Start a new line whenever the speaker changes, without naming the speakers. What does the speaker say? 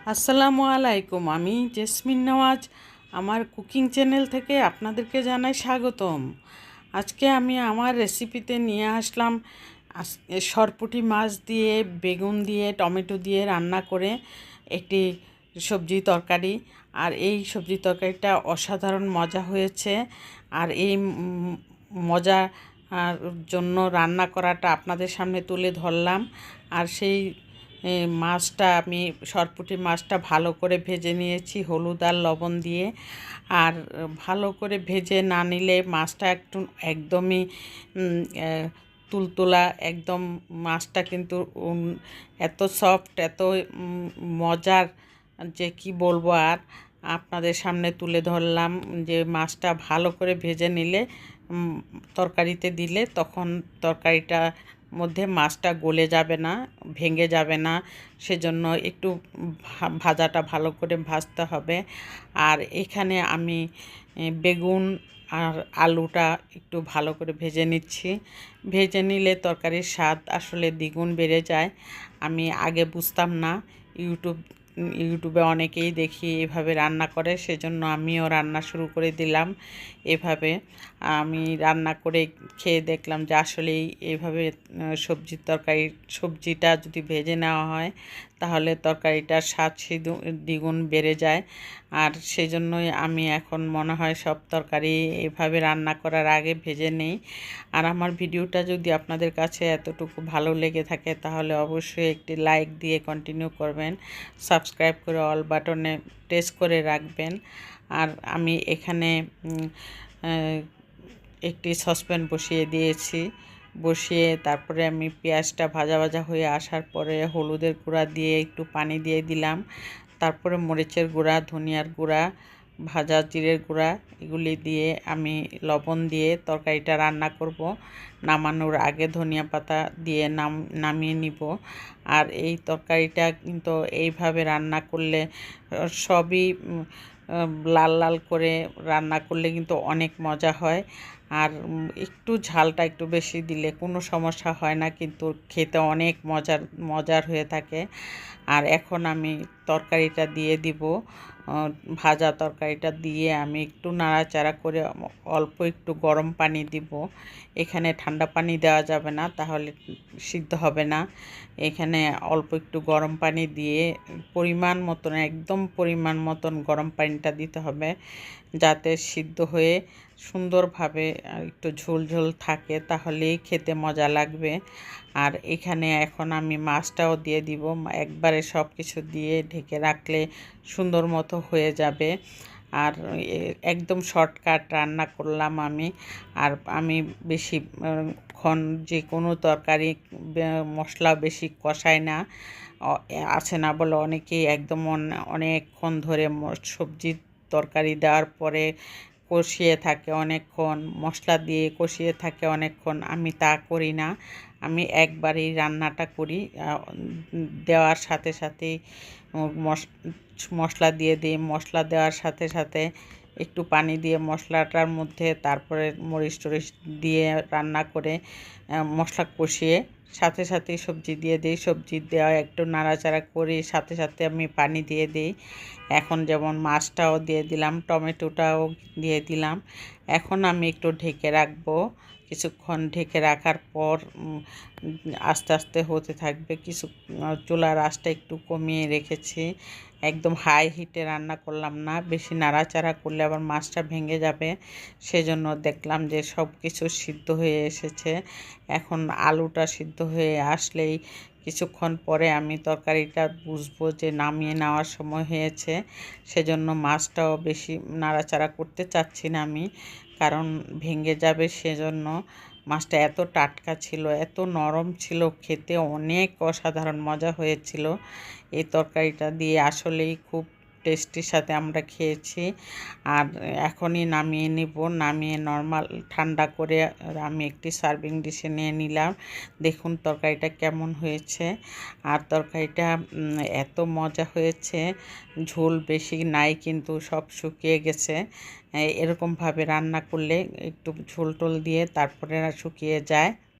আসসালামু আলাইকুম। আমি জেসমিন নওয়াজ আমার কুকিং চ্যানেল থেকে আপনাদেরকে জানাই স্বাগতম। আজকে আমি আমার রেসিপিতে নিয়ে আসলাম সরপুঁটি মাছ দিয়ে বেগুন দিয়ে টমেটো দিয়ে রান্না করে একটি সবজি তরকারি। আর এই সবজি তরকারিটা অসাধারণ মজা হয়েছে। আর এই মজা আর জন্য রান্না করাটা আপনাদের সামনে তুলে ধরলাম। আর সেই মাছটা আমি সরপুঁটি মাছটা ভালো করে ভেজে নিয়েছি হলুদ আর লবণ দিয়ে। আর ভালো করে ভেজে না নিলে মাছটা একদমই তুলতুলা একদম মাছটা কিন্তু এত সফট এত মজার যে কি বলবো। আর আপনাদের সামনে তুলে ধরলাম যে মাছটা ভালো করে ভেজে নিলে তরকারিতে দিলে তখন তরকারিটা মধ্যে মাছটা গলে যাবে না, ভেঙে যাবে না। সেজন্য একটু ভাজাটা ভালো করে ভাজতে হবে। আর এখানে আমি বেগুন আর আলুটা একটু ভালো করে ভেজে নিচ্ছি। ভেজে নিলে তরকারির স্বাদ আসলে দ্বিগুণ বেড়ে যায়। আমি আগে বুঝতাম না। ইউটিউবে অনেকেই দেখি এভাবে রান্না করে, সেজন্য আমিও রান্না শুরু করে দিলাম এভাবে। আমি রান্না করে খেয়ে দেখলাম যে আসলেই এইভাবে সবজিটা যদি ভেজে নেওয়া হয় তাহলে তরকারিটার স্বাদ দ্বিগুণ বেড়ে যায়। আর সেই জন্যই আমি এখন মনে হয় সব তরকারি এভাবে রান্না করার আগে ভেজে নেই। আর আমার ভিডিওটা যদি আপনাদের কাছে এতটুকু ভালো লেগে থাকে তাহলে অবশ্যই একটি লাইক দিয়ে কন্টিনিউ করবেন, সাবস্ক্রাইব করে অল বাটনে প্রেস করে রাখবেন। আর আমি এখানে একটি সসপ্যান বসিয়ে দিয়েছি। বসিয়ে তারপরে আমি পেঁয়াজটা ভাজা ভাজা হয়ে আসার পরে হলুদের গুঁড়া দিয়ে একটু পানি দিয়ে দিলাম। তারপরে মরিচের গুঁড়া, ধনিয়ার গুঁড়া, ভাজা জিরের গুঁড়া এগুলি দিয়ে আমি লবণ দিয়ে তরকারিটা রান্না করব। নামানোর আগে ধনিয়া পাতা দিয়ে নামিয়ে নিব। আর এই তরকারিটা কিন্তু এইভাবে রান্না করলে সবই লাল লাল করে রান্না করলে কিন্তু অনেক মজা হয়। আর একটু ঝালটা একটু বেশি দিলে কোনো সমস্যা হয় না, কিন্তু খেতে অনেক মজার হয়ে থাকে। আর এখন আমি তরকারিটা দিয়ে দিব। ভাজা তরকারিটা দিয়ে আমি একটু নাড়াচাড়া করে অল্প একটু গরম পানি দিব। এখানে ঠান্ডা পানি দেওয়া যাবে না, তাহলে সিদ্ধ হবে না। এখানে অল্প একটু গরম পানি দিয়ে পরিমাণ মতন, একদম পরিমাণ মতন গরম পানিটা দিতে হবে, যাতে সিদ্ধ হয়ে সুন্দরভাবে একটু ঝোল ঝোল থাকে, তাহলেই খেতে মজা লাগবে। আর এখানে এখন আমি মাছটাও দিয়ে দিব। একবারে সব কিছু দিয়ে ঢেকে রাখলে সুন্দর মতো হয়ে যাবে। আর একদম শর্টকাট রান্না করলাম আমি। আর আমি বেশিক্ষণ যে কোনো তরকারি মশলা বেশি কষাই না। আছে না বলে অনেকেই একদম অনেকক্ষণ ধরে সবজির তরকারি দেওয়ার পরে কষিয়ে থাকে অনেকক্ষণ, মশলা দিয়ে কষিয়ে থাকে অনেকক্ষণ। আমি তা করি না। আমি একবারেই রান্নাটা করি। দেওয়ার সাথে সাথেই মশলা দিয়ে দিই। মশলা দেওয়ার সাথে সাথে একটু পানি দিয়ে মশলাটার মধ্যে তারপরে মরিচ টরিচ দিয়ে রান্না করে মশলা কষিয়ে সাথে সাথেই সবজি দিয়ে দিই। সবজি দেওয়া একটু নাড়াচাড়া করি, সাথে সাথে আমি পানি দিয়ে দিই। এখন যেমন মাছটাও দিয়ে দিলাম, টমেটোটাও দিয়ে দিলাম। এখন আমি একটু ঢেকে রাখবো। কিছুক্ষণ ঢেকে রাখার পর আস্তে আস্তে হতে থাকবে। চুলার আঁচটা একটু কমিয়ে রেখেছি। একদম হাই হিটে রান্না করলাম না, বেশি নাড়াচাড়া করলে আবার মাছটা ভেঙে যাবে। সেজন্য দেখলাম যে সব কিছু সিদ্ধ হয়ে এসেছে। এখন আলুটা সিদ্ধ হয়ে আসলেই কিছুক্ষণ পরে আমি তরকারিটা বুঝবো যে নামিয়ে নেওয়ার সময় হয়েছে। সেজন্য মাছটাও বেশি নাড়াচাড়া করতে চাচ্ছি না আমি, কারণ ভেঙে যাবে। সেজন্য মাছটা এত টাটকা ছিল, এত নরম ছিল, খেতে অনেক অসাধারণ মজা হয়েছিল। এই তরকারিটা দিয়ে আসলেই খুব টেস্টির সাথে আমরা খেয়েছি। আর এখনই নামিয়ে নিব। নামিয়ে নর্মাল ঠান্ডা করে আমি একটি সার্ভিং ডিশে নিয়ে নিলাম। দেখুন তরকারিটা কেমন হয়েছে। আর তরকারিটা এত মজা হয়েছে, ঝোল বেশি নাই কিন্তু সব শুকিয়ে গেছে। এরকমভাবে রান্না করলে একটু ঝোল টোল দিয়ে তারপরে শুকিয়ে যায়।